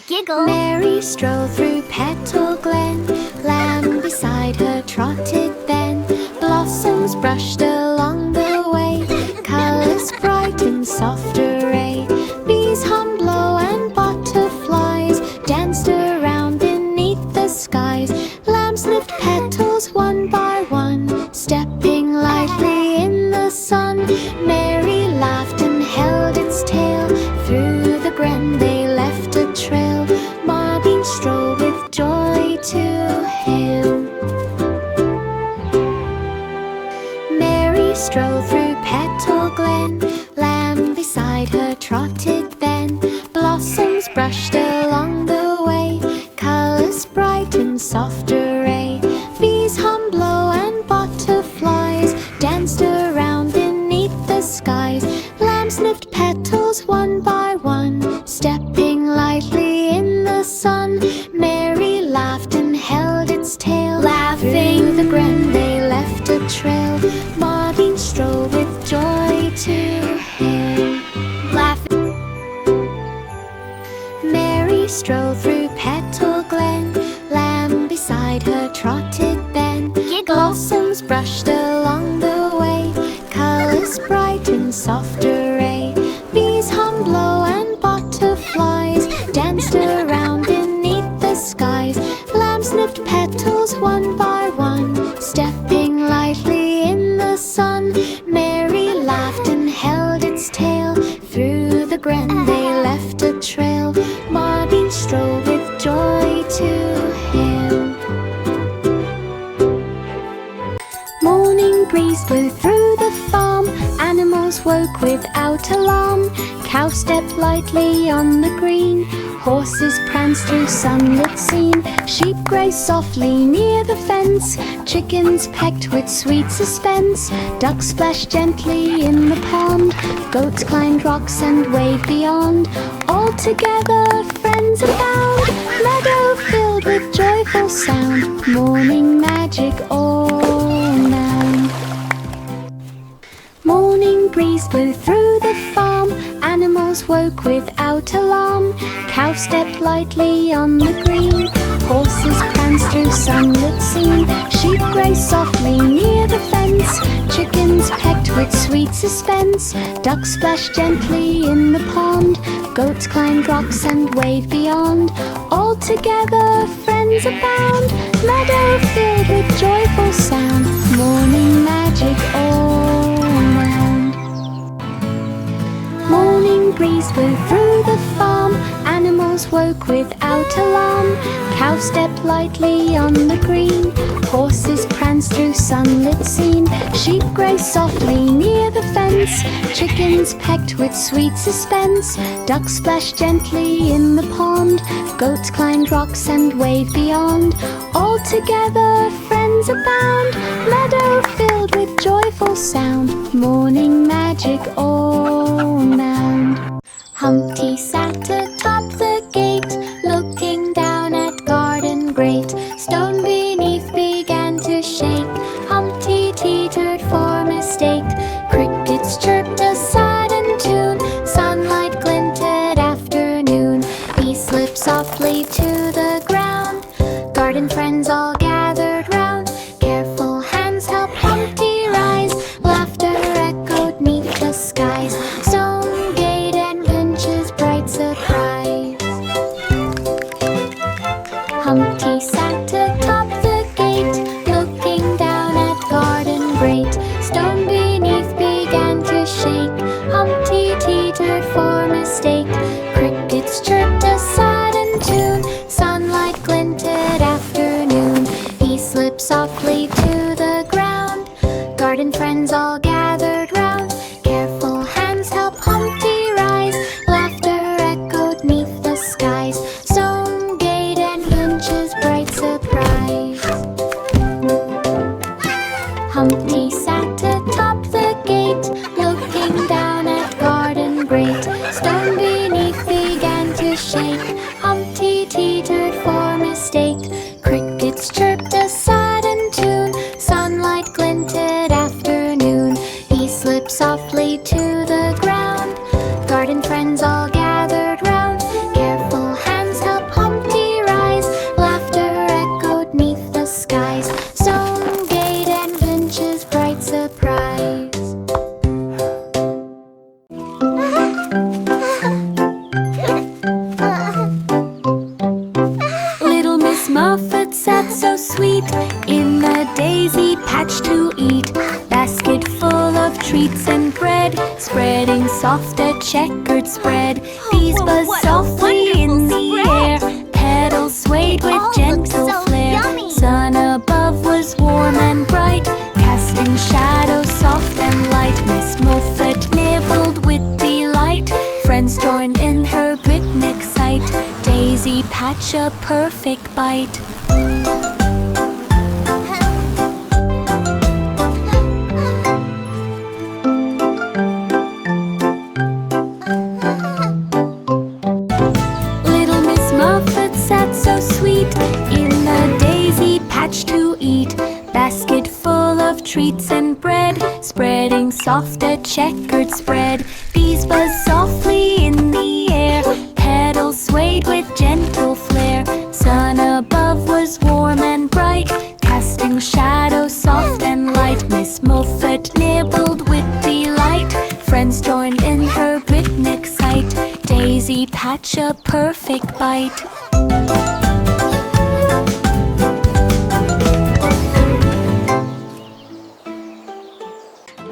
giggle. Mary strolled through Petal Glen, lamb beside her trotted then. Blossoms brushed along the way, colours bright in soft array. Bees hummed low and butterflies danced around beneath the skies. Lamb sniffed petals one by one, stepping lightly in the sun. Mary laughed and held its tail, through the glen they left a trail. Marvin strolled with joy to hail. Mary strolled through Petal Glen, lamb beside her trotted then. Blossoms brushed along the way, colours bright in soft array. Bees hummed low and butterflies danced around beneath the skies. Lamb sniffed petals one by one, stepping lightly in the sun. Mary laughed and held its tail, laughing through the glen they left a trail. Marvin strolled with joy to hail. Laughing. Mary strolled through Petal Glen, lamb beside her trotted then. Blossoms brushed along the way, colours bright in soft array. Bees hummed low and butterflies danced around beneath the skies. Lamb sniffed petals one by one, stepping lightly in the sun. Mary laughed and held its tail, through the glen they left a trail. Marvin strolled with joy to hail. Morning breeze blew through the farm, animals woke without alarm. Cow stepped lightly on the green, horses pranced through sunlit scene. Sheep grazed softly near the fence, chickens pecked with sweet suspense. Ducks splashed gently in the pond, goats climbed rocks and waved beyond. All together friends abound, meadow filled with joyful sound. Morning magic all around. Morning breeze blew through the farm, animals woke without alarm. Cow stepped lightly on the green, horses pranced through sunlit scene. Sheep grazed softly near the fence, chickens pecked with sweet suspense. Ducks splashed gently in the pond, goats climbed rocks and waved beyond. All together friends abound, meadow filled with joyful sound. Morning magic all around. Morning breeze blew through the farm, animals woke without alarm. Cow stepped lightly on the green, horses pranced through sunlit scene. Sheep grazed softly near the fence, chickens pecked with sweet suspense. Ducks splashed gently in the pond, goats climbed rocks and waved beyond. All together friends abound, meadow filled with joyful sound. Morning magic all around. Humpty sat atop the gate, looking down at garden great. Stone beneath began to shake, Humpty teetered for mistake. Crickets chirped a sudden tune, sunlight glinted afternoon. He slipped softly to the ground, garden friends all gathered round. Careful hands helped Humpty rise, laughter echoed neath the skies. Stone gate and benches bright surprise. Humpty sat atop the gate, looking down at garden great. Stone beneath began to shake, Humpty teetered for mistake. Crickets chirped a sudden tune, sunlight glinted afternoon. He slipped softly to the ground, garden friends all gathered round. Careful hands helped Humpty rise, laughter echoed neath the skies. Stone gate and benches bright surprise. Humpty sat atop the gate, looking down at garden great. Stone beneath began to shake, Humpty teetered for mistake. Crickets chirped a sudden tune, sunlight glinted afternoon. He slipped softly to the ground, garden friends all gathered round. Careful hands helped sat so sweet in the daisy patch to eat. Basket full of treats and bread, spreading soft a checkered spread. Bees buzzed softly in the air, petals swayed with gentle flair. Sun above was warm and bright, casting shadows soft and light. Miss Muffet nibbled with delight, friends joined in her picnic sight. Daisy patch a perfect bite. Little Miss Muffet sat so sweet in the daisy patch to eat. Basket full of treats and bread, spreading soft a checkered spread. Bees buzzed softly in the air, petals swayed with gentle flair. Sun above was warm and bright, casting shadows soft and light. Miss Muffet nibbled with delight, friends joined in her picnic sight. Daisy patch a perfect bite.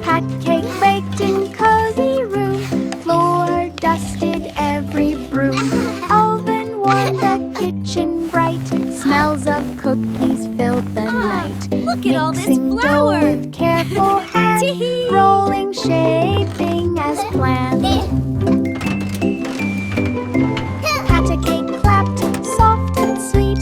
Pat cake baked in cozy room, floor dusted every broom. Oven warmed the kitchen bright, smells of cookies filled the night. Look at all this Mixing flour! dough with careful hand, rolling, shaping as planned. Pat a cake clapped, soft and sweet,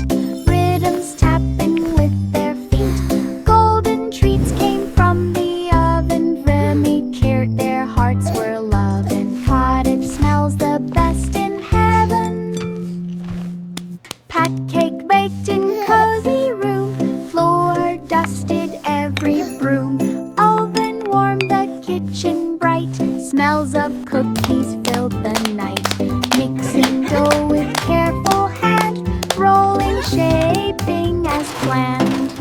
rhythms tapping with their feet. Golden treats came from the oven, Remy cared their hearts were loving. Cottage smells the best in heaven. Pat cake baked in cozy room, floor dusted every broom. Oven warmed the kitchen bright, smells of cookies filled the night. Mixing dough with careful hand, rolling, shaping as planned.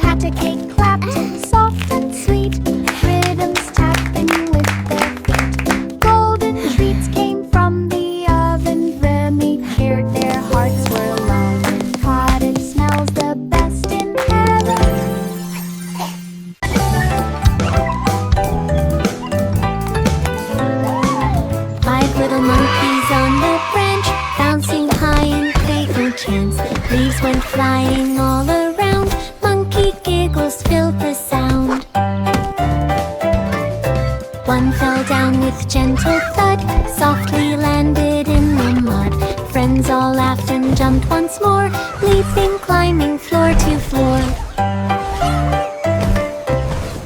Pat a cake clapped, soft and sweet, rhythms tapping with their feet. Golden treats came from the oven, Remy cared their hearts were loving. Cottage smells the best in heaven. 5 little monkeys on the branch, bouncing high in playful chance. Leaves went flying all around, monkey giggles filled the sound. One fell down with gentle thud, softly landed in the mud. Friends all laughed and jumped once more, leaping, climbing floor to floor.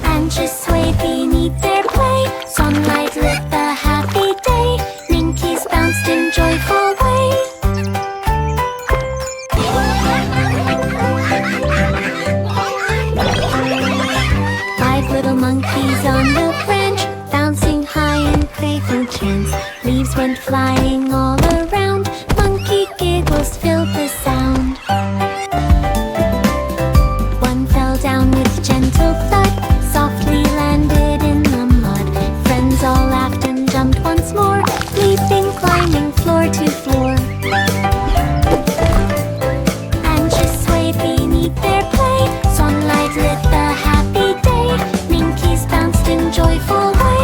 Branches swayed beneath their play, sunlight lit the happy day. Minkies bounced in joyful way. Five little monkeys on the branch, bouncing high in playful chance. Leaves went flying all around, monkey giggles filled the sound. One fell down with gentle thud, softly landed in the mud. Friends all laughed and jumped once more, leaping, climbing floor to floor. Branches swayed beneath their play, sunlight lit the happy day. Minkies bounced in joyful way.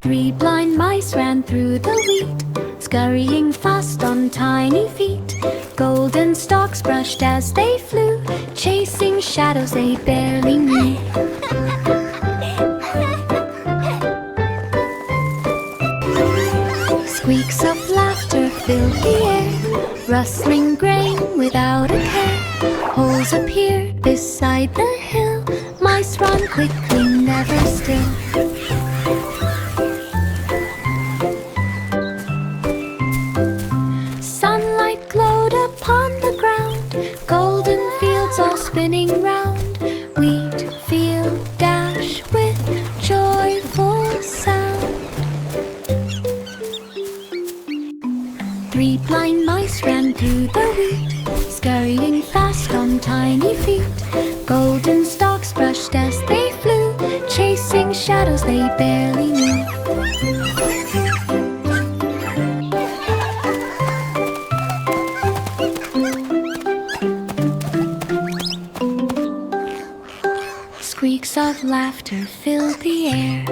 3 blind mice ran through the wheat, scurrying fast on tiny feet. Golden stalks brushed as they flew, chasing shadows they barely knew. Squeaks of laughter filled the air, rustling grain without a care. Holes appeared beside the hill, mice run quickly, never still. Sunlight glowed upon the ground, golden fields all spinning round. Wheat field dash with joyful sound. 3 blind mice ran through the wheat, scurrying fast on tiny feet. Golden stalks brushed as they flew, chasing shadows they barely knew. of laughter filled the air.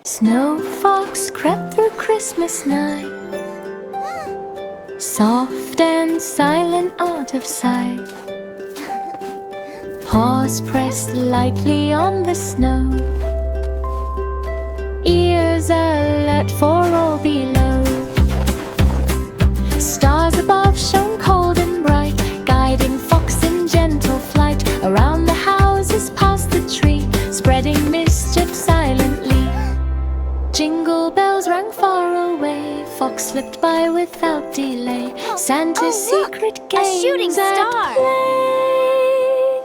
Snow fox crept through Christmas night, soft and silent out of sight. Paws pressed lightly on the snow, ears alert for all below. Stars above shone cold and bright, guiding fox in gentle flight. Around the houses past the tree, spreading mischief silently. Jingle bells rang far away, fox slipped by without delay. Santa's secret games a shooting star! at play.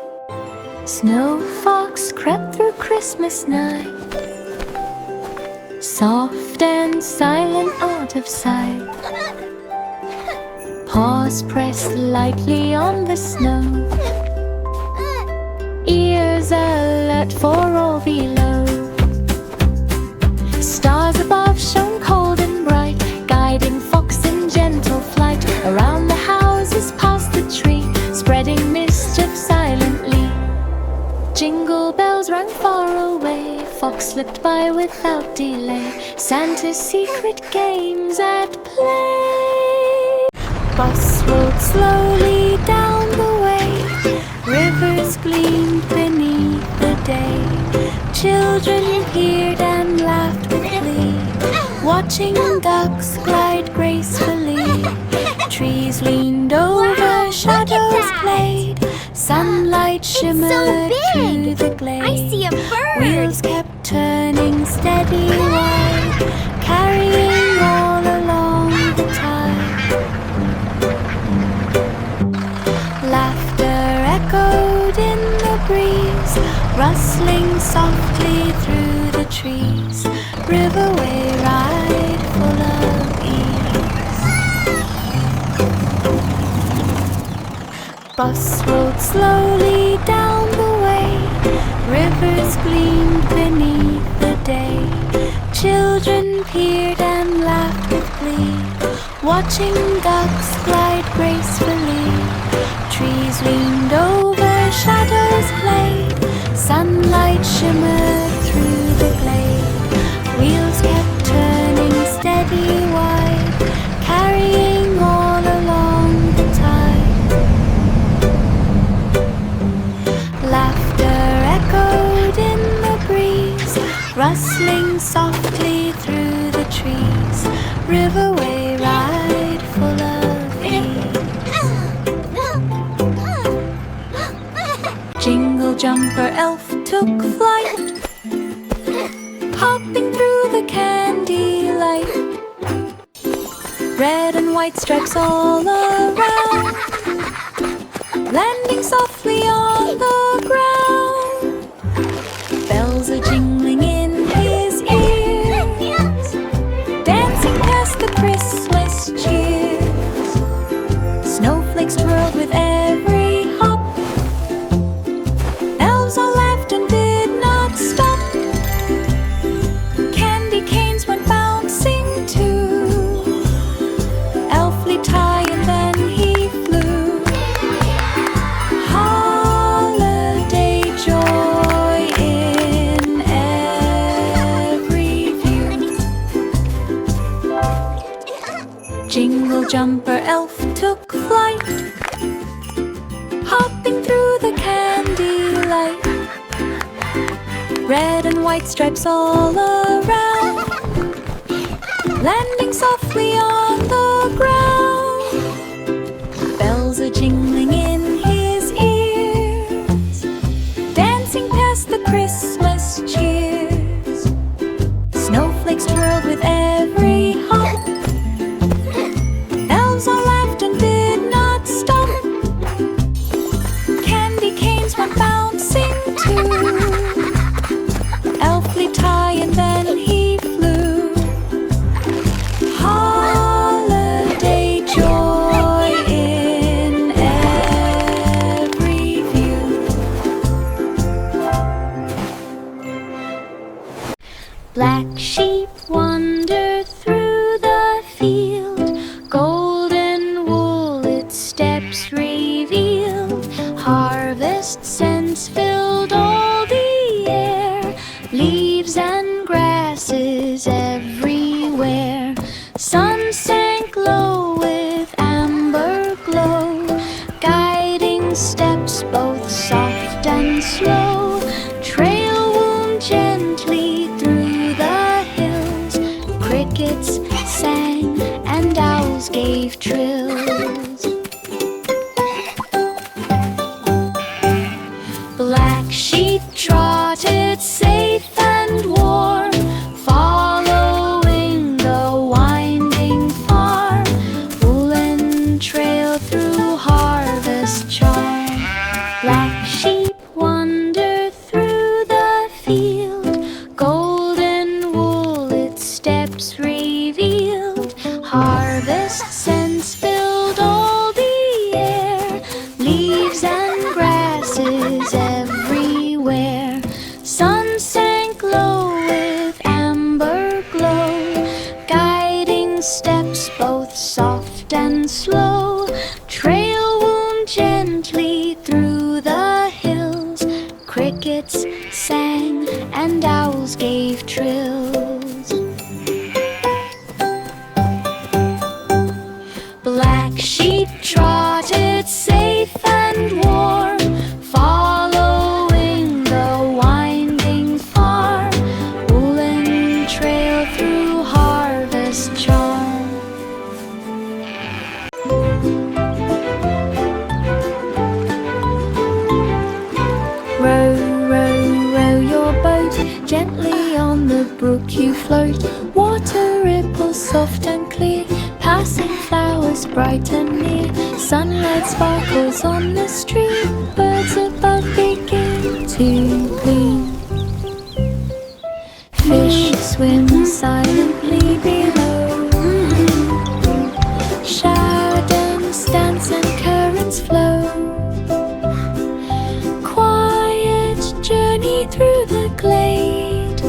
Snow fox crept through Christmas night, soft and silent out of sight. Paws pressed lightly on the snow, ears alert for all below. Stars above shone cold and bright, guiding fox in gentle flight. Around the houses past the tree, spreading mischief silently. Jingle bells rang far away, fox slipped by without delay. Santa's secret games at play. Bus rolled slowly down the way, rivers gleamed beneath the day. Children peered and laughed with glee, watching ducks glide gracefully. Trees leaned over, shadows played, sunlight shimmered through the glade. I see a bird! Wheels kept turning steady wide, carrying all along the tide. Laughter echoed in the breeze, rustling softly through the trees. Riverway ride full of ease. Bus rolled slowly down the way, rivers gleamed beneath the day. Children peered and laughed with glee, watching ducks glide gracefully. Trees leaned over, shadows played, sunlight shimmered through the glade. Wheels kept turning steady wide, carrying all along the tide. Laughter echoed in the breeze, rustling softly through the trees. Riverway ride full of ease. Jingle jumper elf took flight, hopping through the candy light. Red and white stripes all around, landing softly on the ground. Bells are jingling in his ears, dancing past the Christmas cheers. Snowflakes twirled with every hop, elves all laughed and did not stop. Candy canes went bouncing too, elfly tie and then he flew. Holiday joy in every view. Jingle jumper elf took flight, hopping through the candy light. Red and white stripes all around, landing softly on the ground. Bells are jingling in his ears, dancing past the Christmas cheers. Snowflakes twirled with every hop, elves all laughed and did not stop. Candy canes went bouncing too, elfly tie and then he flew. Holiday joy in every view. Black sheep wander through the field, golden wool its steps revealed. Harvest scents grasses everywhere. Sun sank low with amber glow, guiding steps both soft and slow. Trail wound gently through the hills. Crickets sang and owls gave trills. Black sheep trotted safe and warm, following the winding farm. Woolen trail through harvest charm. Black sheep wander through the field, golden wool its steps revealed. Harvest scents filled all the air, leaves and grasses everywhere. Sun sank low with amber glow, guiding steps both soft and slow. Trail wound gently through the hills. Crickets sang and owls gave trills. Black sheep trotted safe and warm, following the winding farm. Woolen trail through harvest charm. Row, row, row your boat, gently on the brook you float. Water ripples soft and clear, passing flowers bright and near. Sunlight sparkles on the stream, birds above begin to gleam. Fish swim silently below, shadows dance and currents flow. Quiet journey through the glade,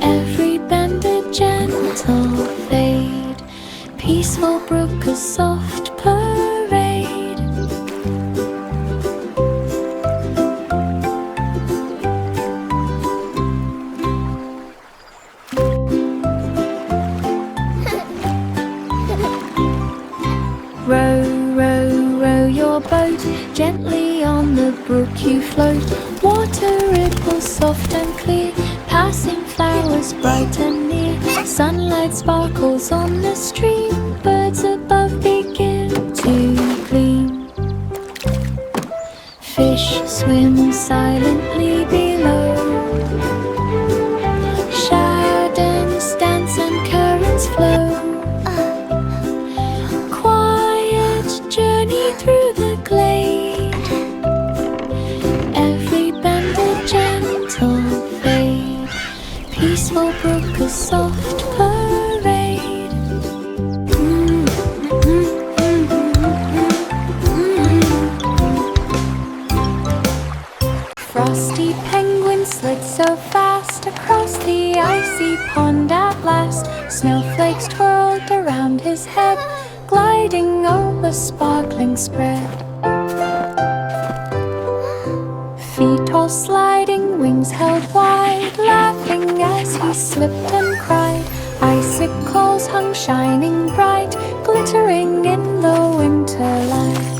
every bend a gentle fade. Peaceful brook, a soft parade. Row, row, row your boat, gently on the brook you float. Water ripples soft and clear, passing flowers bright and near. Sunlight sparkles on the stream, birds above begin to gleam. Fish swim silently below, shadows dance and currents flow. Quiet journey through the glade, every bend a gentle fade. Peaceful brook, a soft parade. Frosty penguin slid so fast across the icy pond at last. Snowflakes twirled around his head, gliding over sparkling spread. Feet all sliding, wings held wide, laughing as he slipped and cried. Icicles hung shining bright, glittering in the winter light.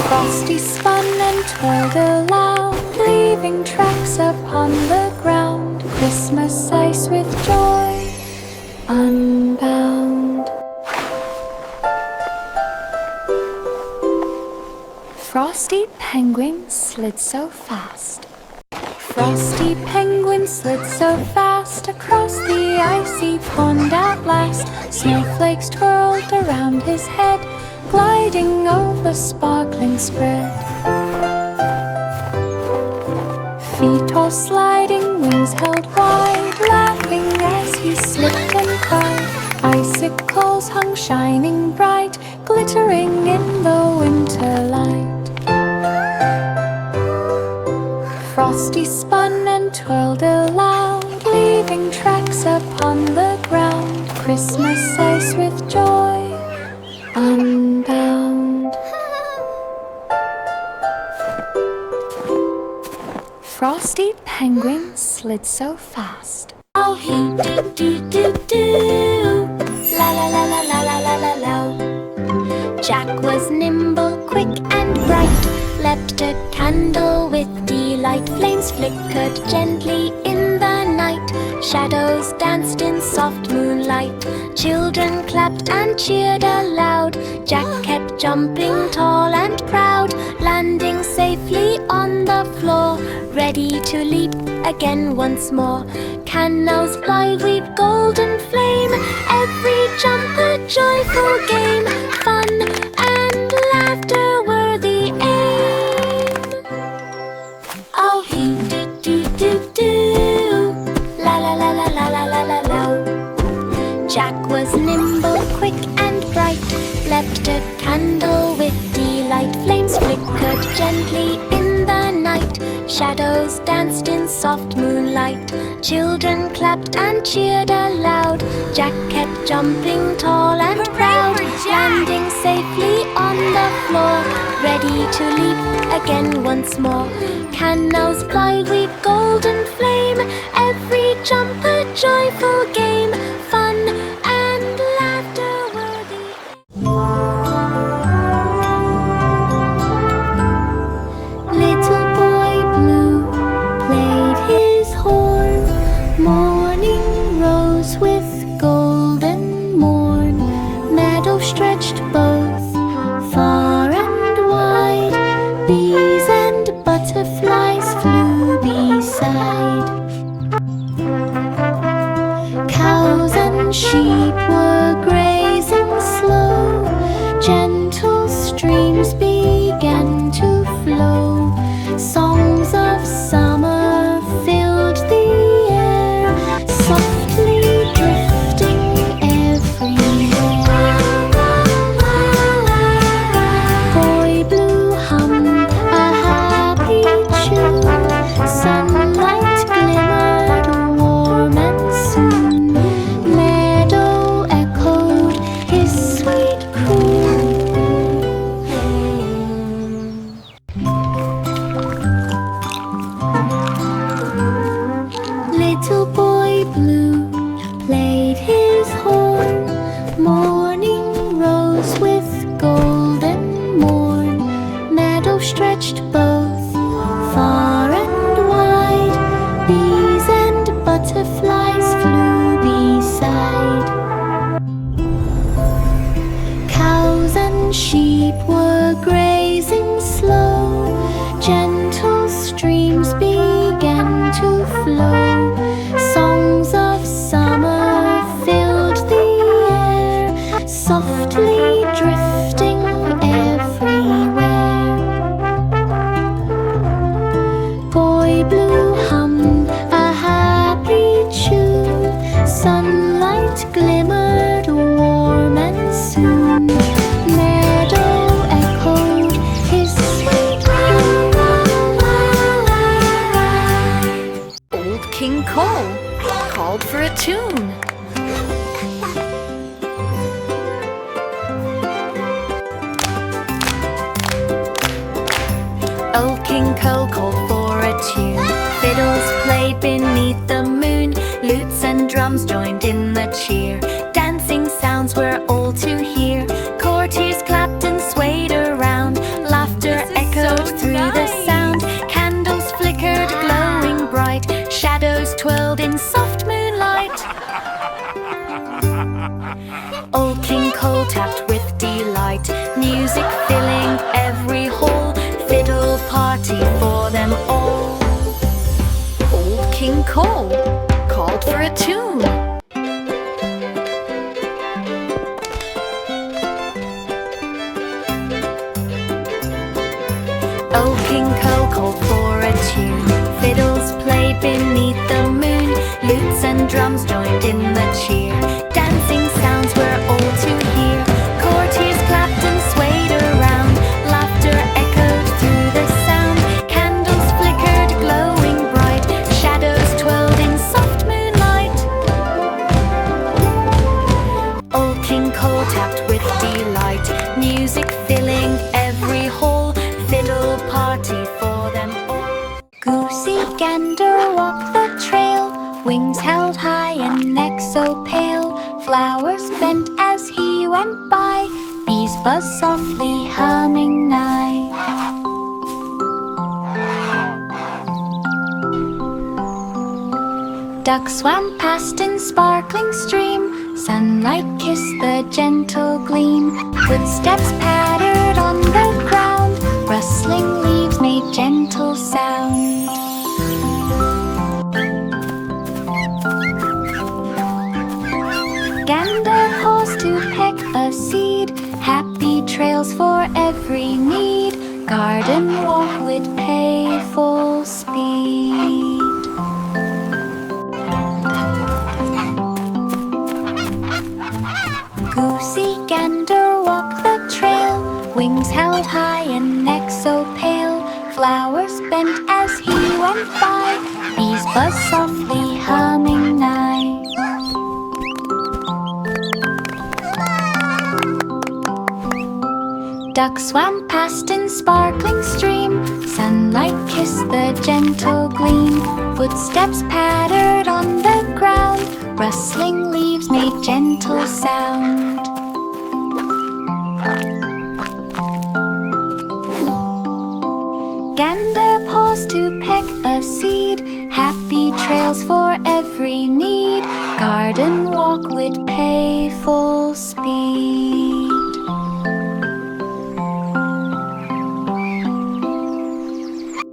Frosty spun and twirled aloud, leaving tracks upon the ground. Christmas ice with joy unbound. Frosty penguin slid so fast. Frosty penguin slid so fast across the icy pond at last. Snowflakes twirled around his head, gliding over sparkling spread. Feet all sliding, wings held wide, laughing as he slipped and cried. Icicles hung shining bright, glittering in the winter light. Frosty spun and twirled aloud, leaving tracks upon the ground. Christmas ice with joy unbound. Frosty white penguin slid so fast. Oh, he do, la la la la la la la la la. Jack was nimble, quick and bright, leapt a candle with delight. Flames flickered gently in the night, shadows danced in soft moonlight. Children clapped and cheered aloud. Jack kept jumping tall and proud, landing safely on the floor, ready to leap again once more. Cannons fly, weep golden flame, every jump a joyful game. Fun and laughter were the aim. Oh, he do, la la la la la la la la la. Jack was nimble, quick and bright, leapt a candle with delight. Flames flickered gently in the night, shadows danced in soft moonlight. Children clapped and cheered aloud. Jack kept jumping tall and proud, landing safely on the floor, ready to leap again once more. Cannons fly, weep golden flame, every jump a joyful game. Fun and laughter were the Little boy blue played his horn. Morning rose with golden morn. Meadow stretched both far and wide. Bees and butterflies flew beside. Cows and sheep were grazing slow. Gentle streams began to flow. Songs of summer filled the air, softly drifting everywhere. Boy Blue hummed a happy tune. Sunlight glimmered warm and soon. Meadow echoed his sweet croon. Little boy blue played his horn. Morning rose with golden morn. Meadow stretched both far and wide. Bees and butterflies flew beside. Cows and sheep were grazing slow. Gentle streams began to flow. Songs of summer filled the air, softly drifting everywhere. Boy Blue hummed a happy tune. Sunlight glimmered warm and soon. Meadow echoed his sweet croon. Old King Cole called for a tune. Old King Cole called for a tune. Fiddles played beneath the moon. Lutes and drums joined in the cheer. Dancing sounds were all to hear. Courtiers clapped and swayed around. Laughter echoed through the sound. Candles flickered glowing bright. Shadows twirled in soft moonlight. Old King Cole tapped with delight. Music filling every hall. Fiddle party for them all. Old King Cole called for a tune. Old King Cole called for a tune. Fiddles played beneath the moon. Lutes and drums joined in the cheer. Dancing sounds were all to hear. Courtiers clapped and swayed around. Laughter echoed through the sound. Candles flickered glowing bright. Shadows twirled in soft moonlight. wings held high and neck so pale, flowers bent as he went by, bees buzzed softly humming nigh. Ducks swam past in sparkling stream, sunlight kissed the gentle gleam, footsteps pattered on the ground, rustling leaves made gentle sound. Gander paused to peck a seed, happy trails for every need, garden walk would pay full speed. Goosey gander walked the trail, wings held high and neck so pale, flowers bent as he went by, bees buzzed softly humming nigh. Ducks swam past in sparkling stream, sunlight kissed the gentle gleam, footsteps pattered on the ground, rustling leaves made gentle sound. Gander paused to peck a seed, happy trails for every need, garden walk would pay full speed.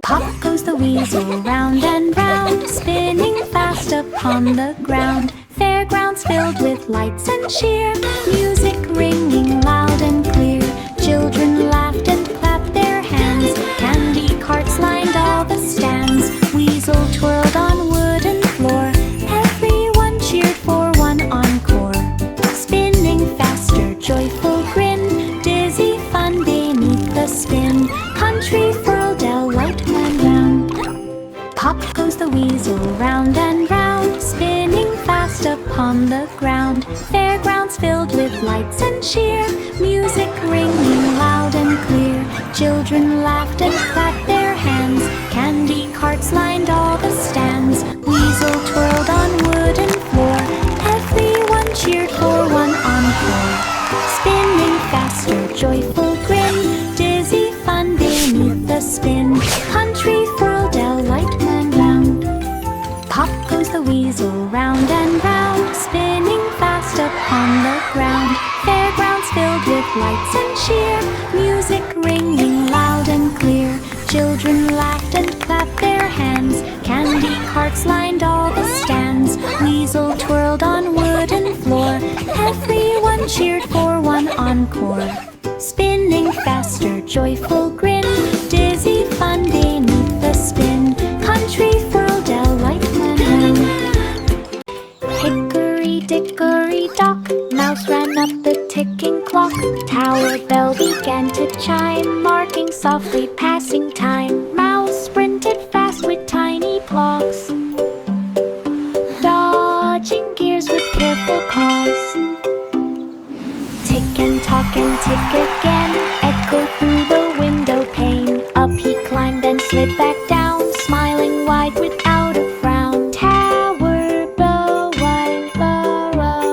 Pop goes the weasel round and round, spinning fast upon the ground. Fairgrounds filled with lights and cheer, music ringing loud and clear. Children laughed and clapped their hands, candy carts lined all the stands. Weasel twirled on wooden floor, everyone cheered for one encore. Spinning faster, joyful grin, dizzy fun beneath the spin. Country furled light went round. Pop goes the weasel round and round, spinning fast upon the ground. Fairgrounds filled with lights and cheer, music ringing loud and clear. Children laughed and clapped their hands, candy carts lined all the stands. Weasel twirled on wooden floor, everyone cheered for one encore. Spinning faster, joyful grin, dizzy fun beneath the spin. Country furled light went round. Pop goes the weasel round and round, spinning fast upon the ground. Fairgrounds filled with lights and cheer, music ringing loud and clear. Children laughed and clapped their hands, candy carts lined all the stands. Weasel twirled on wooden floor, everyone cheered for one encore. Spinning faster, joyful grin, dizzy fun beneath the spin. Country furled light went round. Hickory dickory dock, mouse ran up the ticking clock. Tower bell began to chime, marking softly passing time. Mouse sprinted fast with tiny blocks, dodging gears with careful caws. Tick and talk and tick again, echoed through the window pane. Up he climbed and slid back down, smiling wide without a frown. Tower bell, while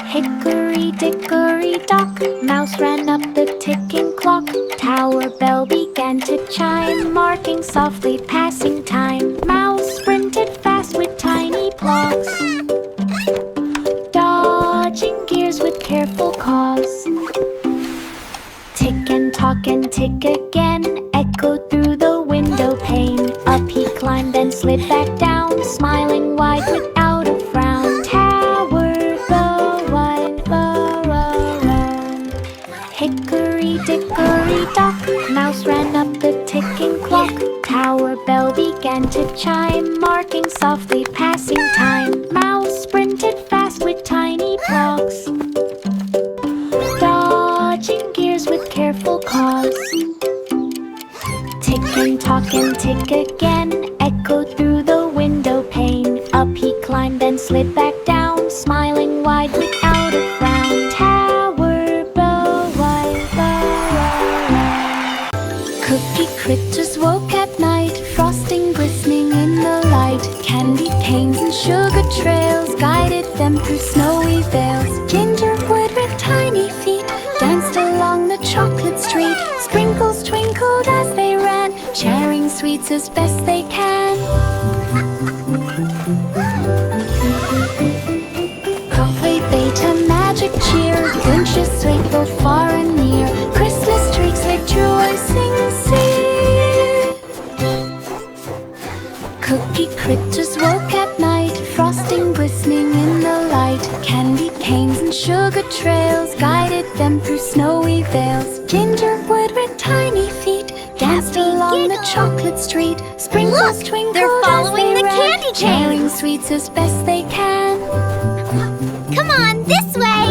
hickory dickory dock, mouse ran up the ticking clock. Tower bell began to chime, marking softly passing time. Mouse sprinted fast with tiny blocks, dodging gears with careful caws. Tick and talk and tick again, echoed through the window pane. Up he climbed and slid back down, smiling wide without a frown. Tower bell, while hickory dickory dock, mouse ran up the ticking clock. Tower bell began to chime, marking softly passing time. Mouse sprinted fast with tiny blocks, dodging gears with careful caws. Tick and talk and tick again, echoed through the window pane. Up he climbed and slid back down, smiling wide without a frown. Tower bell, while cookie critters woke at night, frosting glistening in the light. Candy through snowy vales. Gingerwood with tiny feet danced along the chocolate street. Sprinkles twinkled as they ran, sharing sweets as best they can. Coffee beta magic cheer, Wünschen sway both far and near. Christmas trees like joy sing, sing. Cookie critters woke at night, frosting glistening in the light. Candy canes and sugar trails guided them through snowy vales. Gingerwood with tiny feet danced along the chocolate street. Sprinkles twinkled they're following as they the ran, candy sharing canes. sweets as best they can. Come on, this way!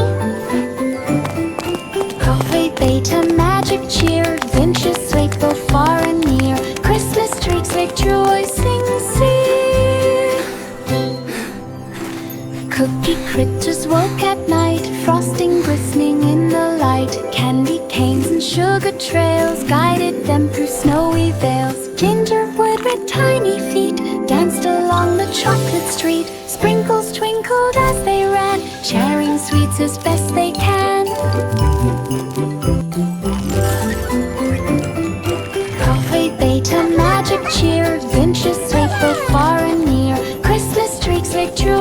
Coffee beta magic cheer, Wünschen sway both far and near. Christmas trees like joy sing, sing. Cookie critters woke at night, frosting glistening in the light. Candy canes and sugar trails guided them through snowy vales. Gingerwood with tiny feet danced along the chocolate street. Sprinkles twinkled as they ran, sharing sweets as best they can. Coffee beta magic cheer, Wünschen sway both far and near. Christmas trees like joy